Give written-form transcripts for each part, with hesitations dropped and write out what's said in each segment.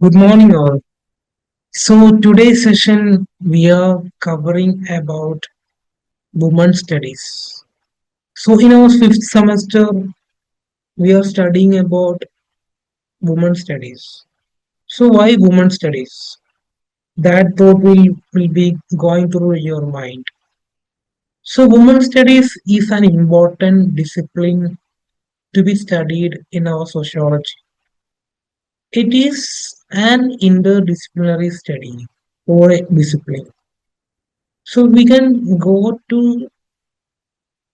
Good morning, all. So today's session we are covering about women studies. So in our fifth semester we are studying about women studies. So why women studies? That thought will be going through your mind. So women studies is an important discipline to be studied in our sociology. It is an interdisciplinary study or a discipline. So we can go to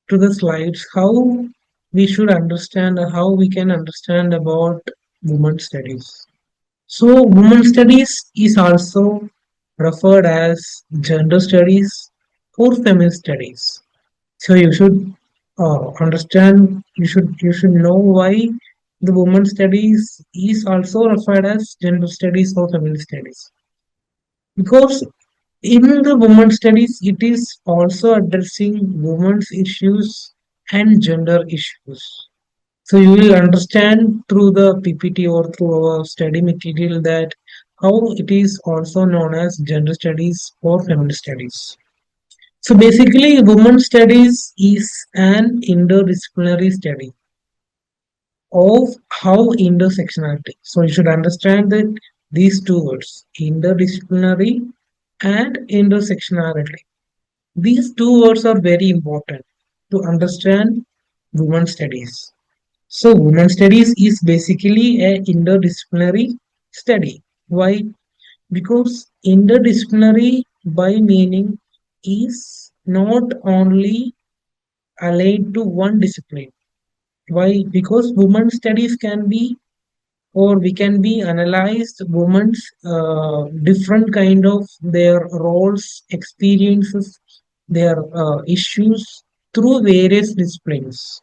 the slides how we should understand or how we can understand about women studies. So women studies is also referred as gender studies or feminine studies. So you should understand. You should know why the women studies is also referred as gender studies or feminine studies because in the women studies, it is also addressing women's issues and gender issues. So you will understand through the PPT or through our study material that how it is also known as gender studies or feminist studies. So basically, women studies is an interdisciplinary study of how intersectionality. So you should understand that these two words, interdisciplinary and intersectionality. These two words are very important to understand women studies. So, women studies is basically a interdisciplinary study. Why? Because interdisciplinary by meaning is not only allied to one discipline. Why? Because women studies can be or we can be analyzed women's different kind of their roles, experiences, their issues through various disciplines.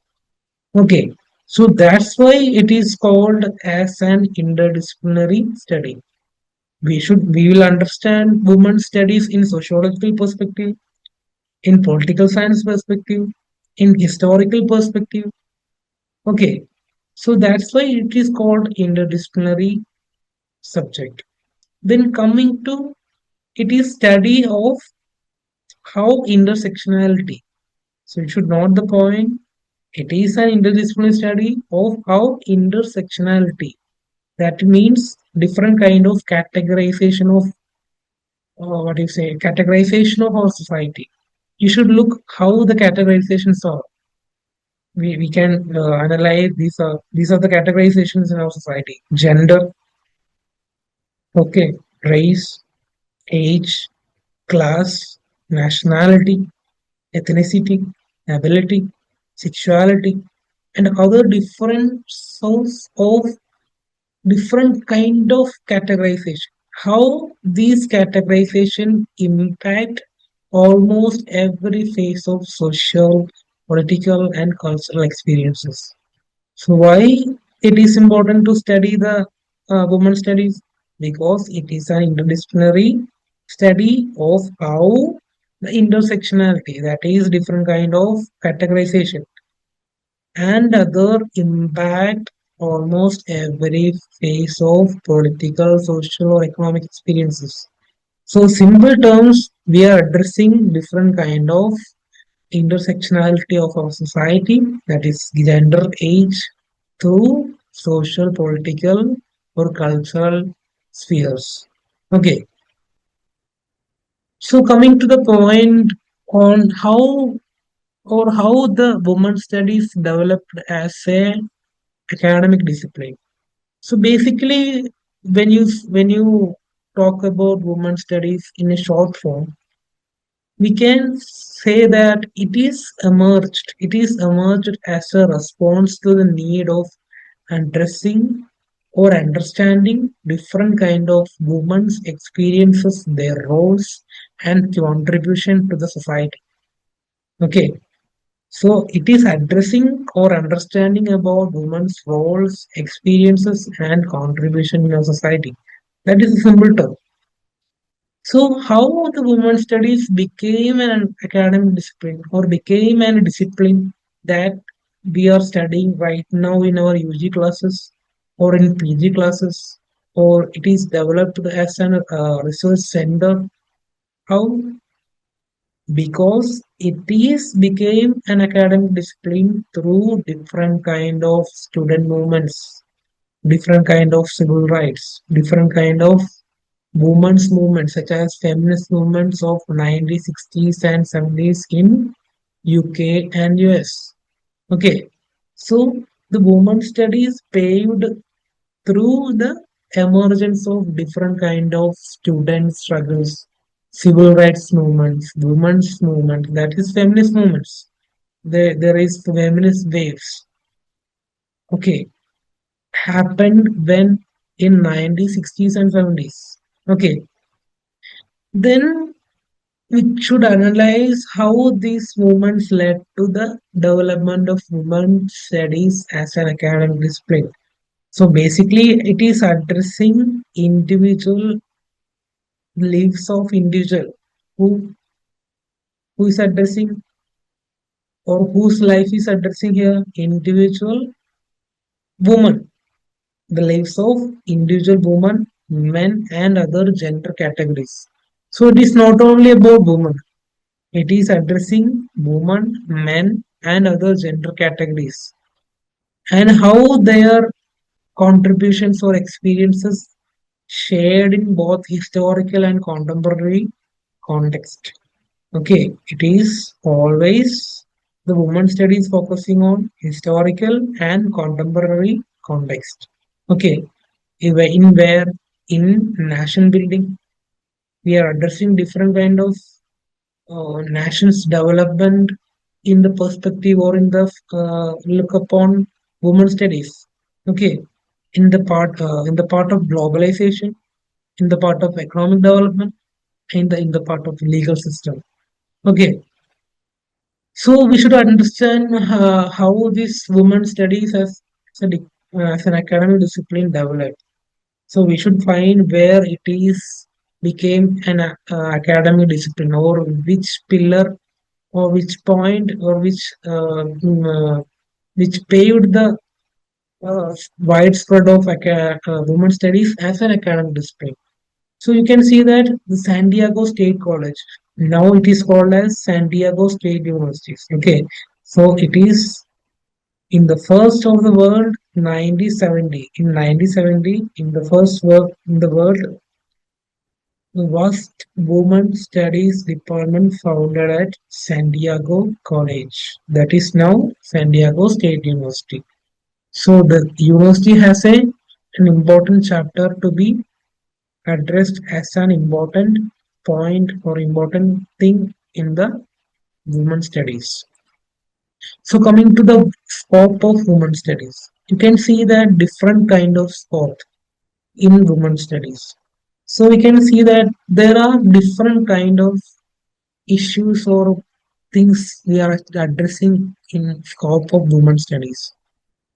Okay, so that's why it is called as an interdisciplinary study. We will understand women's studies in sociological perspective, in political science perspective, in historical perspective. Okay, so that's why it is called interdisciplinary subject. Then coming to it is study of how intersectionality. So you should note the point. It is an interdisciplinary study of how intersectionality. That means different kind of categorization of what do you say categorization of our society. You should look how the categorizations are. We can analyze these are the categorizations in our society. Gender, okay, race, age, class, nationality, ethnicity, ability, sexuality, and other different sorts of different kind of categorization. How these categorization impact almost every phase of social, political, and cultural experiences. So why it is important to study the women studies? Because it is an interdisciplinary study of how the intersectionality, that is different kind of categorization and other impact almost every phase of political, social, or economic experiences. So, simple terms, we are addressing different kind of intersectionality of our society, that is gender, age, through social, political, or cultural spheres. Okay, so coming to the point on how the women studies developed as a academic discipline. So basically, when you talk about women studies in a short form, we can say that it is emerged as a response to the need of addressing or understanding different kind of women's experiences, their roles and contribution to the society. Okay, so it is addressing or understanding about women's roles, experiences, and contribution in our society. That is a simple term. So, how the women studies became an academic discipline or became a discipline that we are studying right now in our UG classes or in PG classes or it is developed as an research center. How? Because it is became an academic discipline through different kind of student movements, different kind of civil rights, different kind of women's movements such as feminist movements of 1960s and 70s in UK and US. Okay, so the women studies paved through the emergence of different kind of student struggles, civil rights movements, women's movement, that is feminist movements. There is feminist waves. Okay, happened when in 1960s and 70s. Okay, then we should analyze how these movements led to the development of women's studies as an academic discipline. So basically, it is addressing individual lives of individual who is addressing or whose life is addressing here individual woman, the lives of individual women, men, and other gender categories. So it is not only about women; it is addressing women, men, and other gender categories and how their contributions or experiences shared in both historical and contemporary context. Okay, it is always the women studies focusing on historical and contemporary context. Okay, in where in nation building we are addressing different kind of nation's development in the perspective or in the look upon women studies. Okay, in the part of globalization, in the part of economic development, in the part of legal system. Okay, so we should understand how this women studies as an academic discipline developed. So we should find where it is became an academic discipline or which pillar or which point or which paved the widespread of women studies as an academic discipline. So you can see that the San Diego State College, now it is called as San Diego State University. Okay, so it is in the first of the world 1970. In 1970, in the first work in the world, the vast women studies department founded at San Diego College. That is now San Diego State University. So the university has an important chapter to be addressed as an important point or important thing in the women studies. So coming to the scope of women studies, you can see that different kind of scope in women studies. So we can see that there are different kind of issues or things we are addressing in scope of women studies.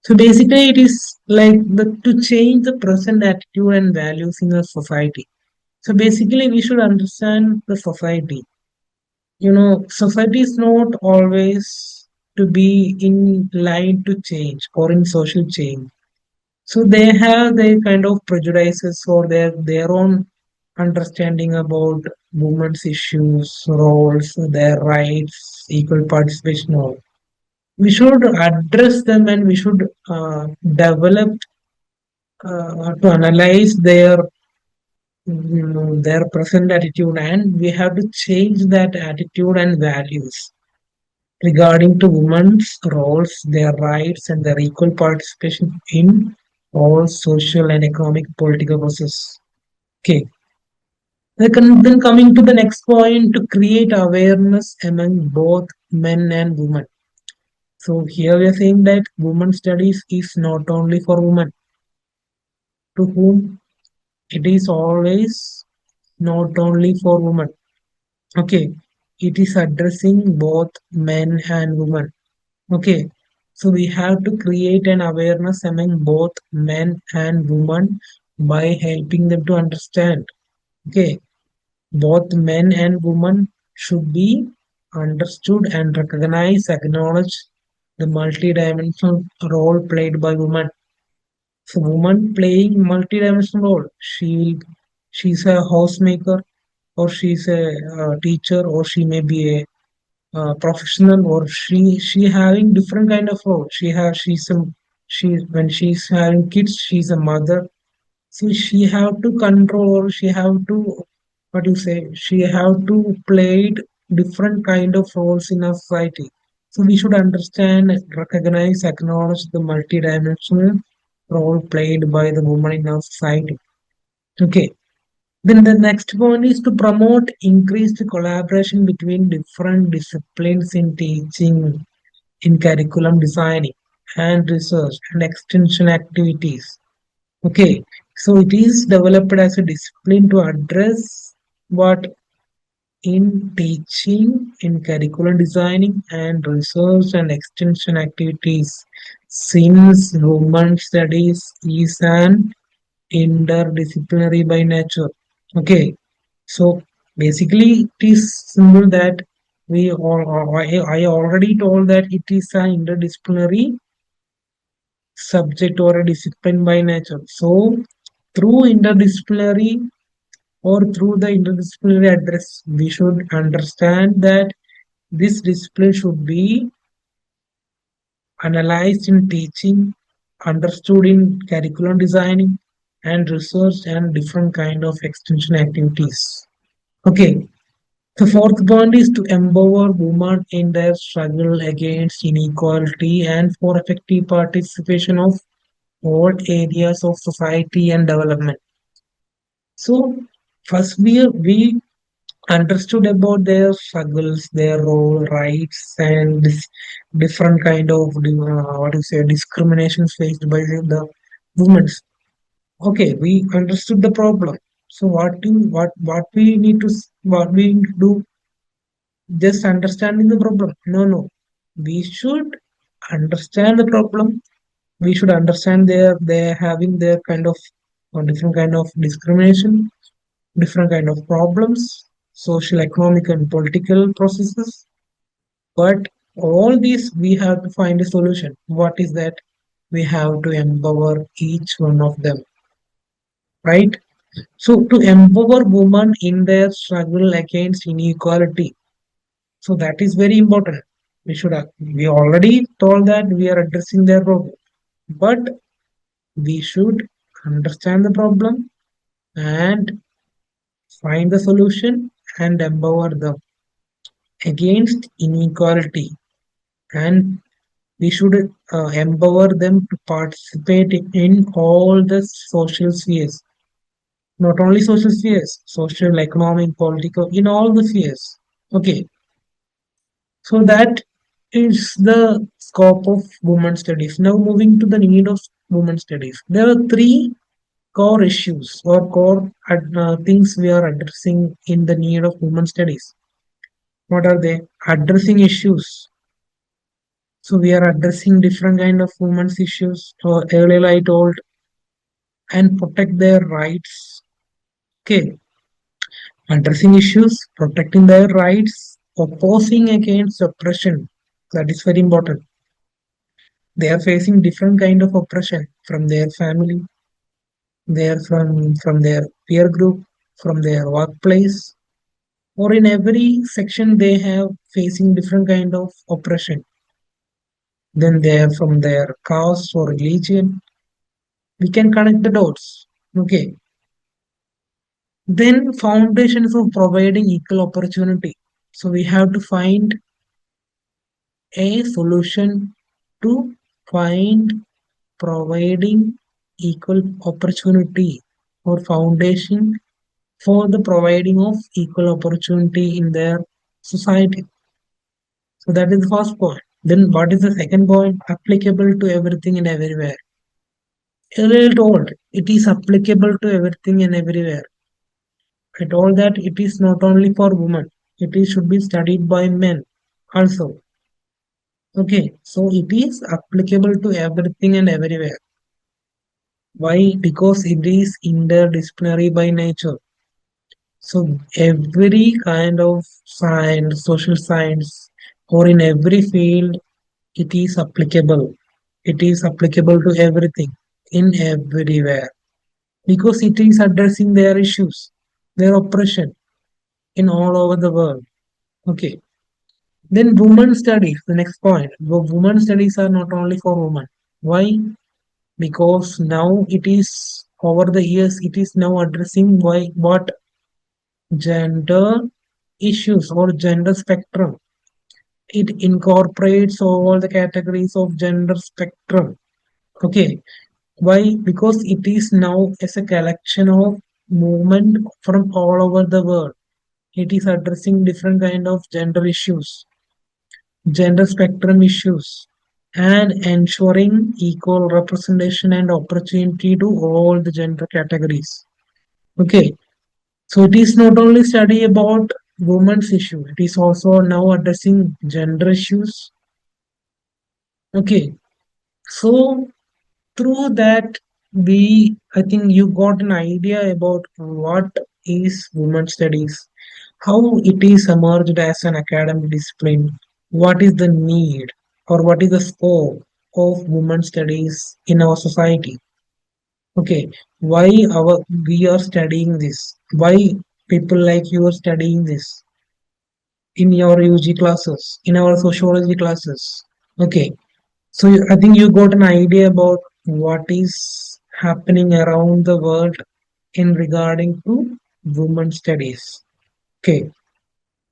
So basically, it is like to change the present attitude and values in a society. So basically, we should understand the society. Society is not always to be in line to change or in social change. So they have their kind of prejudices or their own understanding about women's issues, roles, their rights, equal participation. All we should address them and we should develop to analyze their present attitude, and we have to change that attitude and values regarding to women's roles, their rights, and their equal participation in all social and economic political process. Okay. Then coming to the next point, to create awareness among both men and women. So here we are saying that women studies is not only for women, to whom it is always not only for women. Okay, it is addressing both men and women. Okay, so we have to create an awareness among both men and women by helping them to understand. Okay, both men and women should be understood and recognized, acknowledge the multidimensional role played by women. So woman playing multi-dimensional role. She's a housemaker, or she's a teacher, or she may be a professional, or she having different kind of role. She when she's having kids, she's a mother. So she have to control, she have to, what you say, she have to play different kind of roles in a society. So we should understand, recognize, acknowledge the multidimensional role played by the woman in our society. Okay. Then the next one is to promote increased collaboration between different disciplines in teaching, in curriculum designing, and research and extension activities. Okay, so it is developed as a discipline to address what in teaching, in curriculum designing, and research and extension activities. Since women studies is an interdisciplinary by nature. Okay, so basically it is simple that I already told that it is an interdisciplinary subject or a discipline by nature. So through interdisciplinary, or through the interdisciplinary address, we should understand that this discipline should be analyzed in teaching, understood in curriculum designing, and research and different kind of extension activities. Okay, the fourth point is to empower women in their struggle against inequality and for effective participation of all areas of society and development. So first we understood about their struggles, their role, rights, and this different kind of what you say discriminations faced by the women. Okay, we understood the problem. So what we need to what we need to do, just understanding the problem? No, no. We should understand the problem. We should understand they're having their kind of different kind of discrimination, different kind of problems, social, economic, and political processes. But all these we have to find a solution. What is that? We have to empower each one of them, right? So to empower women in their struggle against inequality. So that is very important. We already told that we are addressing their problem, but we should understand the problem and find the solution and empower them against inequality, and we should empower them to participate in all the social spheres, not only social spheres, social, economic, political, in all the spheres. Okay, so that is the scope of women studies. Now moving to the need of women studies, there are three core issues or core things we are addressing in the need of women studies. What are they? Addressing issues. So we are addressing different kind of women's issues. So earlier I told, and protect their rights. Okay, addressing issues, protecting their rights, opposing against oppression. That is very important. They are facing different kind of oppression from their family, they are from their peer group, from their workplace, or in every section they have facing different kind of oppression. Then they are from their caste or religion. We can connect the dots. Okay. Then foundations of providing equal opportunity. So we have to find a solution to find providing equal opportunity or foundation for the providing of equal opportunity in their society. So that is the first point. Then what is the second point? Applicable to everything and everywhere. Earlier told it is applicable to everything and everywhere. I told that it is not only for women. It is should be studied by men also. Okay, so it is applicable to everything and everywhere. Why? Because it is interdisciplinary by nature. So every kind of science, social science, or in every field, it is applicable. It is applicable to everything. in everywhere because it is addressing their issues, their oppression in all over the world. Okay. Then women studies, the next point. Women studies are not only for women. Why? Because now it is over the years it is now addressing why what gender issues or gender spectrum. It incorporates all the categories of gender spectrum. Okay. Why? Because it is now as a collection of movement from all over the world. It is addressing different kind of gender issues, gender spectrum issues, and ensuring equal representation and opportunity to all the gender categories. Okay, so it is not only study about women's issue, it is also now addressing gender issues. Okay, so through that, I think you got an idea about what is women studies, how it is emerged as an academic discipline, what is the need or what is the scope of women studies in our society. Okay, why we are studying this? Why people like you are studying this in your UG classes, in our sociology classes? Okay, so I think you got an idea about what is happening around the world in regarding to women studies. Okay,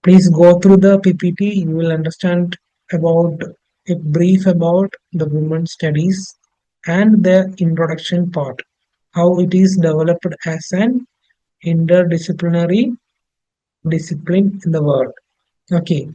please go through the PPT. You will understand about a brief about the women studies and the introduction part, how it is developed as an interdisciplinary discipline in the world. Okay,